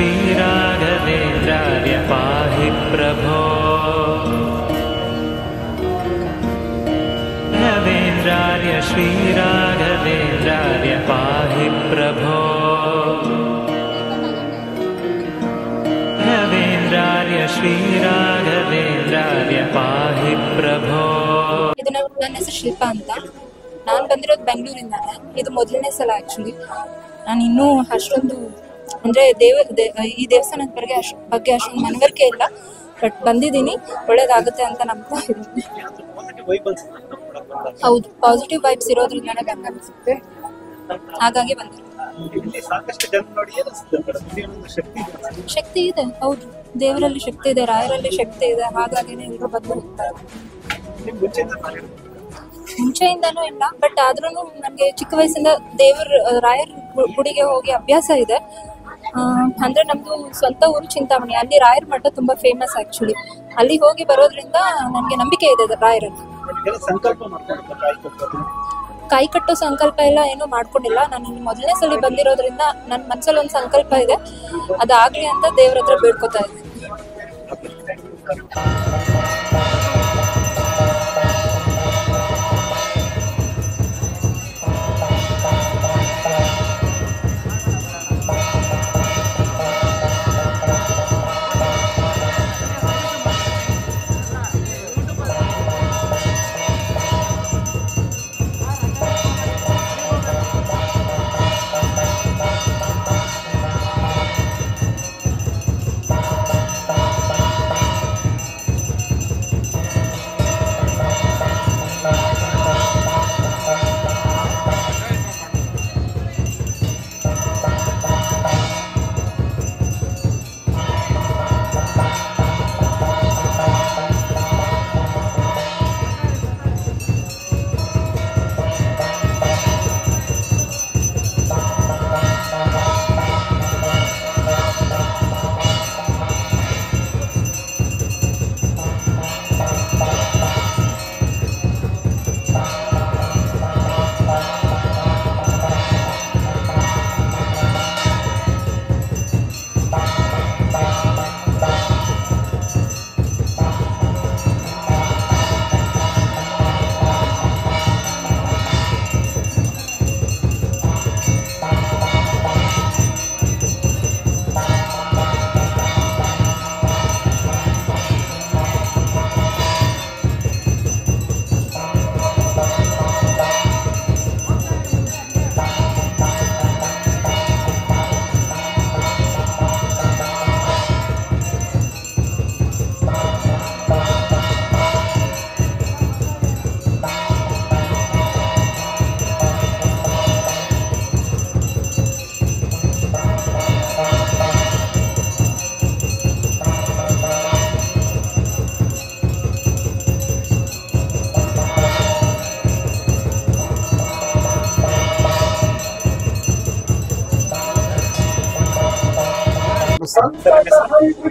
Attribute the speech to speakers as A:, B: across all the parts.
A: श्रीराघवेन्द्रार्य पाहि प्रभो राघवेन्द्रार्य श्रीराघवेन्द्रार्य पाहि प्रभो राघवेन्द्रार्य श्रीराघवेन्द्रार्य पाहि प्रभो।
B: ಇದು ನನ್ನ ಹೆಸರು ಶಿಲ್ಪಾ ಅಂತ. ನಾನು ಬಂದಿರೋದು ಬೆಂಗಳೂರಿಂದಾನೆ. ಇದು ಮೊದಲನೇ ಸಲ ಆಕ್ಚುಲಿ. ನಾನು ಇನ್ನೂ ಅಷ್ಟೊಂದು ಅಂದ್ರೆ ಈ ದೇವಸ್ಥಾನದ ಬಗ್ಗೆ ಅಷ್ಟೊಂದು ಮನವರಿಕೆ ಇಲ್ಲ, ಬಟ್ ಬಂದಿದ್ದೀನಿ, ಒಳ್ಳೇದಾಗುತ್ತೆ ಅಂತ ನಂಬ್ತಾ ಇದ್ದೀನಿ. ಹೌದು, ಪಾಸಿಟಿವ್ ವೈಬ್ಸ್ ಇರೋದ್ರಿಂದಾನೆ ಬಂದಿರುತ್ತೆ, ಹಾಗಾಗಿ ಬಂದಿದ್ದೀನಿ. ಶಕ್ತಿ ಇದೆ, ಹೌದು, ದೇವರಲ್ಲಿ ಶಕ್ತಿ ಇದೆ, ರಾಯರಲ್ಲಿ ಶಕ್ತಿ ಇದೆ, ಹಾಗಾಗಿನೇ ಎಲ್ಲರೂ ಬಂದು ಹೋಗ್ತಾರೆ. ಮುಂಚೆಯಿಂದನೂ ಇಲ್ಲ, ಬಟ್ ಆದ್ರೂ ನನಗೆ ಚಿಕ್ಕ ವಯಸ್ಸಿಂದ ರಾಯರ ಗುಡಿಗೆ ಹೋಗಿ ಅಭ್ಯಾಸ ಇದೆ. ಅಂದ್ರೆ ನಮ್ದು ಸ್ವಂತ ಊರು ಚಿಂತಾಮಣಿ, ಅಲ್ಲಿ ರಾಯರ ಮಠ ತುಂಬಾ ಫೇಮಸ್ ಆಕ್ಚುಲಿ. ಅಲ್ಲಿ ಹೋಗಿ ಬರೋದ್ರಿಂದ ನನಗೆ ನಂಬಿಕೆ ಇದೆ ರಾಯರಲ್ಲಿ. ಕಾಯಿ ಕಟ್ಟೋ ಸಂಕಲ್ಪ ಎಲ್ಲ ಏನೂ ಮಾಡ್ಕೊಂಡಿಲ್ಲ. ನಾನು ಮೊದಲನೇ ಸಲ ಬಂದಿರೋದ್ರಿಂದ ನನ್ನ ಮನಸ್ಸಲ್ಲಿ ಒಂದು ಸಂಕಲ್ಪ ಇದೆ, ಅದಾಗ್ಲಿ ಅಂತ ದೇವ್ರ ಹತ್ರ ಬೇಡ್ಕೊತಾ ಇದ್ದೀನಿ.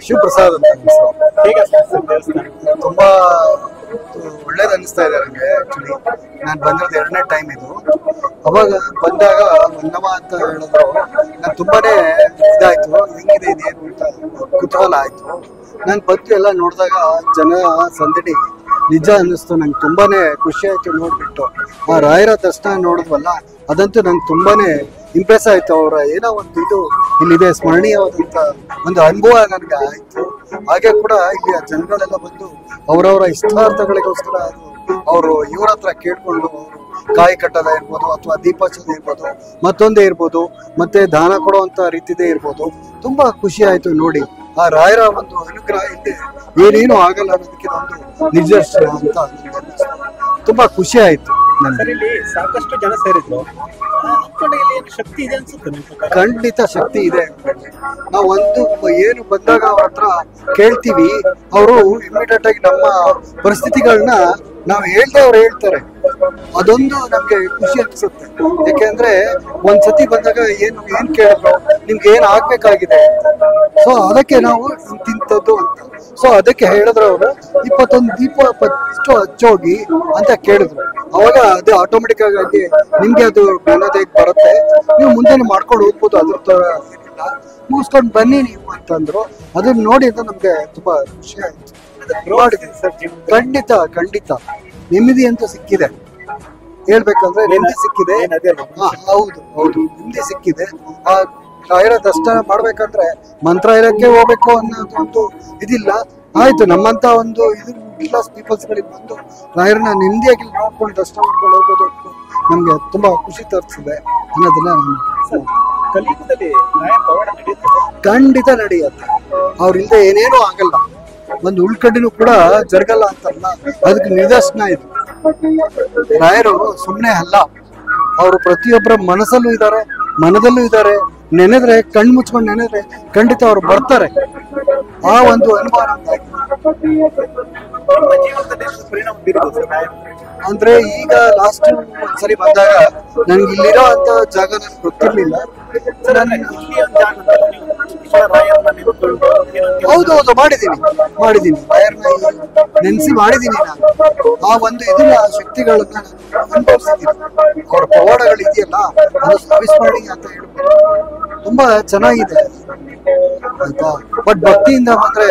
C: ಶಿವಪ್ರಸಾದ್ ಅಂತ ತುಂಬಾ ಒಳ್ಳೇದು ಅನಿಸ್ತಾ ಇದೆ ನನಗೆ. ಆಕ್ಚುಲಿ ನಾನು ಬಂದಿರೋದು 2ನೇ ಟೈಮ್ ಇದು. ಅವಾಗ ಬಂದಾಗ ಮನ್ನಮ್ಮ ಅಂತ ಹೇಳಿದ್ರು, ನಾನು ತುಂಬಾನೇ ಇದಾಯ್ತು, ಹೆಂಗಿದೆ ಇದೇನು ಅಂತ ಕುತೂಹಲ ಆಯ್ತು. ನಾನು ಬಂದು ಎಲ್ಲ ನೋಡಿದಾಗ ಜನ ಸಂದಡಿ ನಿಜ ಅನ್ನಿಸ್ತು. ನಂಗೆ ತುಂಬಾನೇ ಖುಷಿ ಆಯ್ತು ನೋಡ್ಬಿಟ್ಟು. ಆ ರಾಯರ ದರ್ಶನ ನೋಡಿದ್ವಲ್ಲ, ಅದಂತೂ ನಂಗೆ ತುಂಬಾನೇ ಇಂಪ್ರೆಸ್ ಆಯ್ತು. ಅವರ ಏನೋ ಒಂದು ಇದು ಇಲ್ಲಿದೆ, ಸ್ಮರಣೀಯವಾದಂತ ಒಂದು ಅನುಭವ ನನಗೆ ಆಯ್ತು. ಹಾಗೆ ಕೂಡ ಇಲ್ಲಿ ಜನಗಳೆಲ್ಲ ಬಂದು ಅವರವರ ಇಷ್ಟಾರ್ಥಗಳಿಗೋಸ್ಕರ ಅವರು ಇವ್ರ ಹತ್ರ ಕೇಳ್ಕೊಂಡು ಕಾಯಿ ಕಟ್ಟೋದ ಇರ್ಬೋದು, ಅಥವಾ ದೀಪಾಚರಣೆ ಇರ್ಬೋದು, ಮತ್ತೊಂದೇ ಇರ್ಬೋದು, ಮತ್ತೆ ದಾನ ಕೊಡುವಂತ ರೀತಿದೇ ಇರ್ಬೋದು. ತುಂಬಾ ಖುಷಿ ಆಯ್ತು ನೋಡಿ. ಆ ರಾಯರ ಒಂದು ಅನುಗ್ರಹ ಇದೆ, ಏನೇನು ಆಗಲ್ಲ ಅನ್ನೋದಕ್ಕೆ ಒಂದು ನಿದರ್ಶನ ಅಂತ ತುಂಬಾ ಖುಷಿ ಆಯ್ತು.
D: ಸಾಕಷ್ಟು ಜನ ಸೇರಿದ್ರು, ಶಕ್ತಿ ಇದೆ ಅನ್ಸುತ್ತೆ.
C: ಖಂಡಿತ ಶಕ್ತಿ ಇದೆ. ನಾವು ಒಂದು ಏನು ಬಂದಾಗ ಅವ್ರ ಹತ್ರ ಕೇಳ್ತೀವಿ, ಅವರು ಇಮಿಡಿಯೇಟ್ ಆಗಿ ನಮ್ಮ ಪರಿಸ್ಥಿತಿಗಳನ್ನ ನಾವು ಹೇಳ್ದೆ ಅವ್ರು ಹೇಳ್ತಾರೆ. ಅದೊಂದು ನಮ್ಗೆ ಖುಷಿ ಅನ್ಸುತ್ತೆ. ಯಾಕೆಂದ್ರೆ ಒಂದ್ಸತಿ ಬಂದಾಗ ಏನ್ ಕೇಳಿದ್ರು, ನಿಮ್ಗೆ ಏನ್ ಆಗ್ಬೇಕಾಗಿದೆ, ಸೊ ಅದಕ್ಕೆ ನಾವು ಇಂತಿಂತದ್ದು ಅಂತ. ಸೊ ಅದಕ್ಕೆ ಹೇಳಿದ್ರು ಅವರು 21 ದೀಪ ಹಚ್ಚೋಗಿ ಅಂತ ಕೇಳಿದ್ರು. ಅವಾಗ ಅದೇ ಆಟೋಮೆಟಿಕ್ ಆಗಿ ನಿಮ್ಗೆ ಅದು ಜ್ಞಾನೋದಯ ಬರುತ್ತೆ, ನೀವು ಮುಂದೆ ಮಾಡ್ಕೊಂಡು ಹೋಗ್ಬೋದು. ಅದ್ರ ಏನಿಲ್ಲ, ಮುಗಿಸ್ಕೊಂಡು ಬನ್ನಿ ನೀವು ಅಂತಂದ್ರು. ಅದನ್ನ ನೋಡಿ ಅಂತ ನಮ್ಗೆ ತುಂಬಾ ಖುಷಿ ಆಯ್ತು. ಖಂಡಿತ ಖಂಡಿತ ನೆಮ್ಮದಿ ಅಂತೂ ಸಿಕ್ಕಿದೆ. ಹೇಳ್ಬೇಕಂದ್ರೆ ನೆಮ್ಮದಿ ಸಿಕ್ಕಿದೆ. ಹೌದು ಹೌದು, ನೆಮ್ಮದಿ ಸಿಕ್ಕಿದೆ. ಆ ರಾಯರ ದರ್ಶನ ಮಾಡ್ಬೇಕಂದ್ರೆ ಮಂತ್ರಾಲಯಕ್ಕೆ ಹೋಗ್ಬೇಕು ಅನ್ನೋದು ಒಂದು ಇದಿಲ್ಲ. ಆಯ್ತು, ನಮ್ಮಂತ ಒಂದು ಇದು ಮಿಡ್ಲ್ ಕ್ಲಾಸ್ ಪೀಪಲ್ಸ್ ಗಳಿಗೆ ಬಂದು ರಾಯರನ್ನ ನೆಮ್ಮದಿಯಾಗಿ ನೋಡ್ಕೊಂಡು ದರ್ಶನ ಮಾಡ್ಕೊಂಡು ಹೋಗೋದು ನಮ್ಗೆ ತುಂಬಾ ಖುಷಿ ತರಿಸಿದೆ ಅನ್ನೋದನ್ನ
D: ಕಲಿಯುಗದಲ್ಲಿ ರಾಯರ ಪವಾಡ ನಡೆಯುತ್ತೆ.
C: ಖಂಡಿತ ನಡೆಯುತ್ತೆ. ಅವ್ರಿಂದ ಏನೇನೂ ಆಗಲ್ಲ, ಒಂದು ಉಳ್ಕಡ್ಡಿನೂ ಕೂಡ ಜರಗಲ್ಲ ಅಂತಲ್ಲ, ಅದಕ್ಕೆ ನಿದರ್ಶನ ಇದು. ರಾಯರು ಸುಮ್ಮನೆ ಅಲ್ಲ, ಅವರು ಪ್ರತಿಯೊಬ್ಬರ ಮನಸ್ಸಲ್ಲೂ ಇದ್ದಾರೆ, ಮನದಲ್ಲೂ ಇದ್ದಾರೆ. ನೆನೆದ್ರೆ ಕಣ್ಣು ಮುಚ್ಕೊಂಡು ನೆನೆದ್ರೆ ಖಂಡಿತ ಅವ್ರು ಬರ್ತಾರೆ. ಆ ಒಂದು ಅನುಭವ
D: ಪರಿಣಾಮ ಬೀರಿದೆ ರಾಯರು.
C: ಅಂದ್ರೆ ಈಗ ಲಾಸ್ಟ್ ಒಂದ್ಸರಿ ಬಂದಾಗ ನನ್ಗೆ ಇಲ್ಲಿರೋ ಅಂತ ಜಾಗ ನನ್ಗೆ ಗೊತ್ತಿರ್ಲಿಲ್ಲ. ಹೌದೌದು, ಮಾಡಿದೀನಿ ರಾಯರ್ನ ನೆನ್ಸಿ ಮಾಡಿದೀನಿ ನಾನು. ಆ ಒಂದು ಇದನ್ನ ಶಕ್ತಿಗಳನ್ನ ಅನುಭವಿಸಿದ್ದೀನಿ. ಅವ್ರ ಪವಾಡಗಳು ಇದೆಯಲ್ಲ, ಅದು ಅವಿಸ್ಮರಣೀಯ ಅಂತ ಹೇಳ್ಬೋದು. ತುಂಬಾ ಚೆನ್ನಾಗಿದೆ ಆಯ್ತಾ. ಬಟ್ ಭಕ್ತಿಯಿಂದ ಬಂದ್ರೆ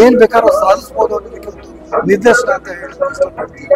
C: ಏನ್ ಬೇಕಾದ್ರೂ ಸಾಧಿಸ್ಬೋದು ಅನ್ನೋದಕ್ಕೆ ಒಂದು ನಿದರ್ಶನ ಅಂತ ಹೇಳೋದು ಇಷ್ಟಪಡ್ತೀನಿ.